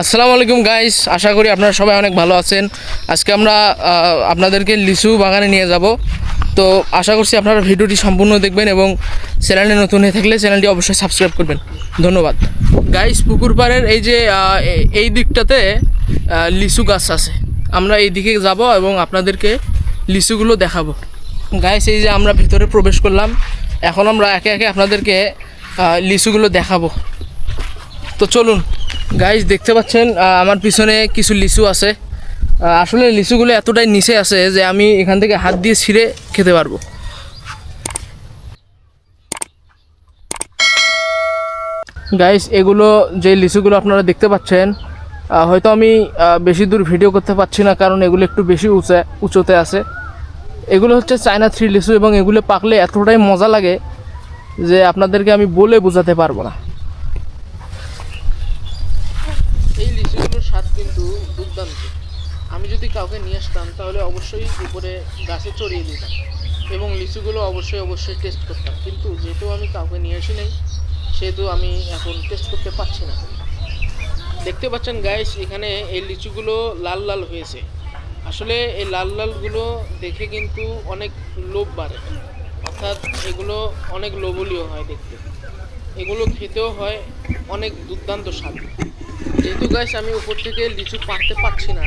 আসসালামু আলাইকুম গাইস, আশা করি আপনারা সবাই অনেক ভালো আছেন। আজকে আমরা আপনাদেরকে লিচু বাগানে নিয়ে যাব। তো আশা করছি আপনারা ভিডিওটি সম্পূর্ণ দেখবেন এবং চ্যানেলে নতুন হয়ে থাকলে চ্যানেলটি অবশ্যই সাবস্ক্রাইব করবেন। ধন্যবাদ। গাইস, পুকুর পাড়ের এই যে এই দিকটাতে লিচু গাছ আছে। আমরা এই দিকে যাব এবং আপনাদেরকে লিচুগুলো দেখাবো। গাইস, এই যে আমরা ভিতরে প্রবেশ করলাম, এখন আমরা একে একে আপনাদেরকে লিচুগুলো দেখাবো। তো চলুন গাইস, দেখতে পাচ্ছেন আমার পিছনে কিছু লিচু আছে। আসলে লিচুগুলো এতটাই নিচে আছে যে আমি এখান থেকে হাত দিয়ে ছিঁড়ে খেতে পারবো। গাইস, এগুলো যে লিচুগুলো আপনারা দেখতে পাচ্ছেন, হয়তো আমি বেশি দূর ভিডিও করতে পারছি না, কারণ এগুলো একটু বেশি উঁচুতে আছে। এগুলো হচ্ছে চায়না থ্রি লিচু এবং এগুলো পাকলে এতটাই মজা লাগে যে আপনাদেরকে আমি বলে বোঝাতে পারবো না। এই লিচুগুলোর স্বাদ কিন্তু দুর্দান্ত। আমি যদি কাউকে নিয়ে আসতাম তাহলে অবশ্যই উপরে গাছে চড়িয়ে দিতাম এবং লিচুগুলো অবশ্যই টেস্ট করতাম, কিন্তু যেহেতু আমি কাউকে নিয়ে আসি নাই সেহেতু আমি এখন টেস্ট করতে পারছি না। দেখতে পাচ্ছেন গাইস, এখানে এই লিচুগুলো লাল লাল হয়েছে। আসলে এই লাল লালগুলো দেখে কিন্তু অনেক লোভ বাড়ে, অর্থাৎ এগুলো অনেক লোভনীয় হয় দেখতে, এগুলো খেতেও হয় অনেক দুর্দান্ত স্বাদ। যেহেতু গাইস আমি উপর থেকে লিচু পারতে পারছি না,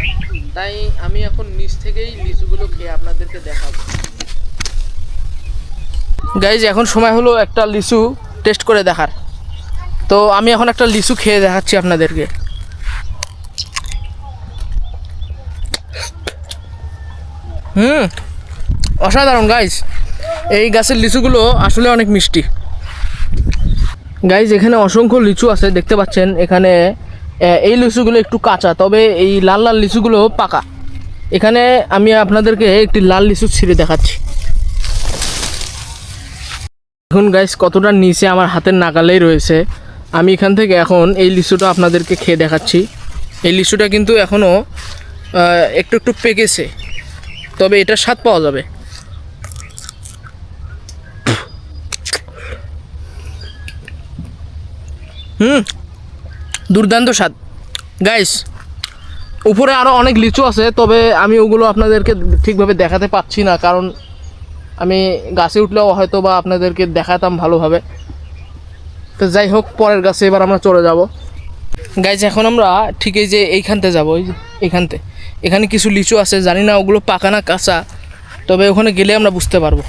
তাই আমি এখন নিচ থেকেই লিচুগুলো খেয়ে আপনাদেরকে দেখাবো। গাইস, এখন সময় হলো একটা লিচু টেস্ট করে দেখার। তো আমি এখন একটা লিচু খেয়ে দেখাচ্ছি আপনাদেরকে। অসাধারণ গাইস, এই গাছের লিচুগুলো আসলে অনেক মিষ্টি। গাইস, এখানে অসংখ্য লিচু আছে, দেখতে পাচ্ছেন। এখানে এই লিচুগুলো একটু কাঁচা, তবে এই লাল লাল লিচুগুলো পাকা। এখানে আমি আপনাদেরকে একটি লাল লিচু ছিঁড়ে দেখাচ্ছি। এখন গাইস, কতটা নিচে আমার হাতের নাগালেই রয়েছে। আমি এখান থেকে এখন এই লিচুটা আপনাদেরকে খেয়ে দেখাচ্ছি। এই লিচুটা কিন্তু এখনও একটু একটু পেকেছে, তবে এটা স্বাদ পাওয়া যাবে। দুর্দান্ত স্বাদ গাইস। উপরে আরও অনেক লিচু আছে, তবে আমি ওগুলো আপনাদেরকে ঠিকভাবে দেখাতে পাচ্ছি না, কারণ আমি গাছে উঠলেও হয়তো বা আপনাদেরকে দেখাতাম ভালোভাবে। তো যাই হোক, পরের গাছে এবার আমরা চলে যাব। গাইস, এখন আমরা ঠিক এই যে এইখানতে যাবো। এই যে এইখানতে, এখানে কিছু লিচু আছে, জানি না ওগুলো পাকা না কাঁচা, তবে ওখানে গেলে আমরা বুঝতে পারবো।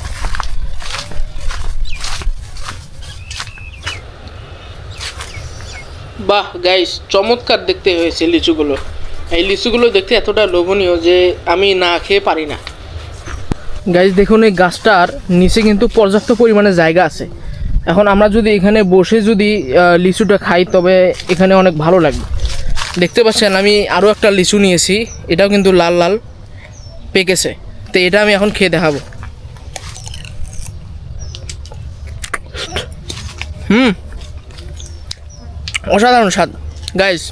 বাহ গাইস, চমৎকার দেখতে হয়েছে লিচুগুলো। এই লিচুগুলো দেখতে এতটা লোভনীয় যে আমি না খেয়ে পারি না। গাইস দেখুন, এই গাছটার নিচে কিন্তু পর্যাপ্ত পরিমাণে জায়গা আছে। এখন আমরা যদি এখানে বসে যদি লিচুটা খাই তবে এখানে অনেক ভালো লাগবে। দেখতে পাচ্ছেন আমি আরও একটা লিচু নিয়েছি, এটাও কিন্তু লাল লাল পেকেছে। তো এটা আমি এখন খেয়ে দেখাবো। অসাধারণ স্বাদ গাইস।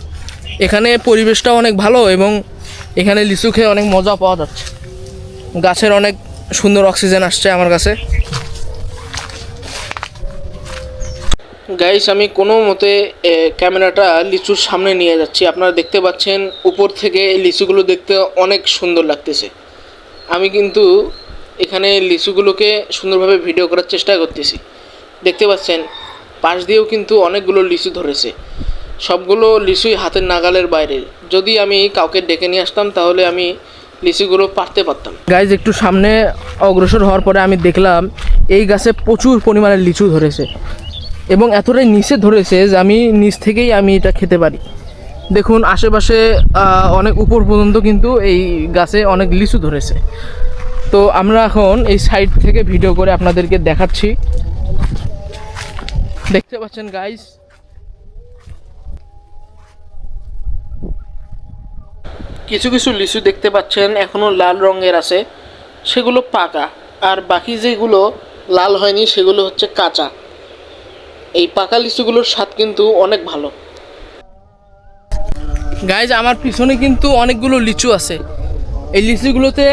এখানে পরিবেশটাও অনেক ভালো এবং এখানে লিচু খেয়ে অনেক মজা পাওয়া যাচ্ছে। গাছের অনেক সুন্দর অক্সিজেন আসছে আমার কাছে। গাইস, আমি কোনো মতে ক্যামেরাটা লিচুর সামনে নিয়ে যাচ্ছি। আপনারা দেখতে পাচ্ছেন উপর থেকে লিচুগুলো দেখতে অনেক সুন্দর লাগতেছে। আমি কিন্তু এখানে লিচুগুলোকে সুন্দরভাবে ভিডিও করার চেষ্টা করতেছি। দেখতে পাচ্ছেন পাশ দিয়েও কিন্তু অনেকগুলো লিচু ধরেছে। সবগুলো লিচুই হাতের নাগালের বাইরে। যদি আমি কাউকে ডেকে নিয়ে আসতাম তাহলে আমি লিচুগুলো পারতে পারতাম। গাইজ, একটু সামনে অগ্রসর হওয়ার পরে আমি দেখলাম এই গাছে প্রচুর পরিমাণে লিচু ধরেছে এবং এতটাই নিচে ধরেছে যে আমি নিচ থেকেই আমি এটা খেতে পারি। দেখুন আশেপাশে অনেক উপর পর্যন্ত কিন্তু এই গাছে অনেক লিচু ধরেছে। তো আমরা এখন এই সাইড থেকে ভিডিও করে আপনাদেরকে দেখাচ্ছি। দেখতে পাচ্ছেন গাইজ, কিছু কিছু লিচু দেখতে পাচ্ছেন এখনও লাল রঙের আছে, সেগুলো পাকা, আর বাকি যেগুলো লাল হয়নি সেগুলো হচ্ছে কাঁচা। এই পাকা লিচুগুলোর স্বাদ কিন্তু অনেক ভালো। গাইজ, আমার পিছনে কিন্তু অনেকগুলো লিচু আছে। এই লিচুগুলোতে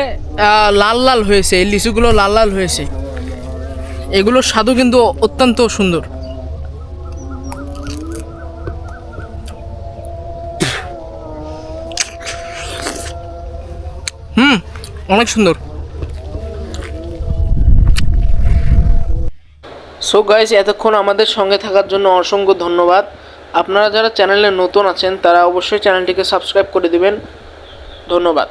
লাল লাল হয়েছে, এই লিচুগুলো লাল লাল হয়েছে। এগুলোর স্বাদও কিন্তু অত্যন্ত সুন্দর। অনেক সুন্দর। সো গাইস, এতক্ষণ আমাদের সঙ্গে থাকার জন্য অসংখ্য ধন্যবাদ। আপনারা যারা চ্যানেলে নতুন আছেন তারা অবশ্যই চ্যানেলটিকে সাবস্ক্রাইব করে দিবেন। ধন্যবাদ।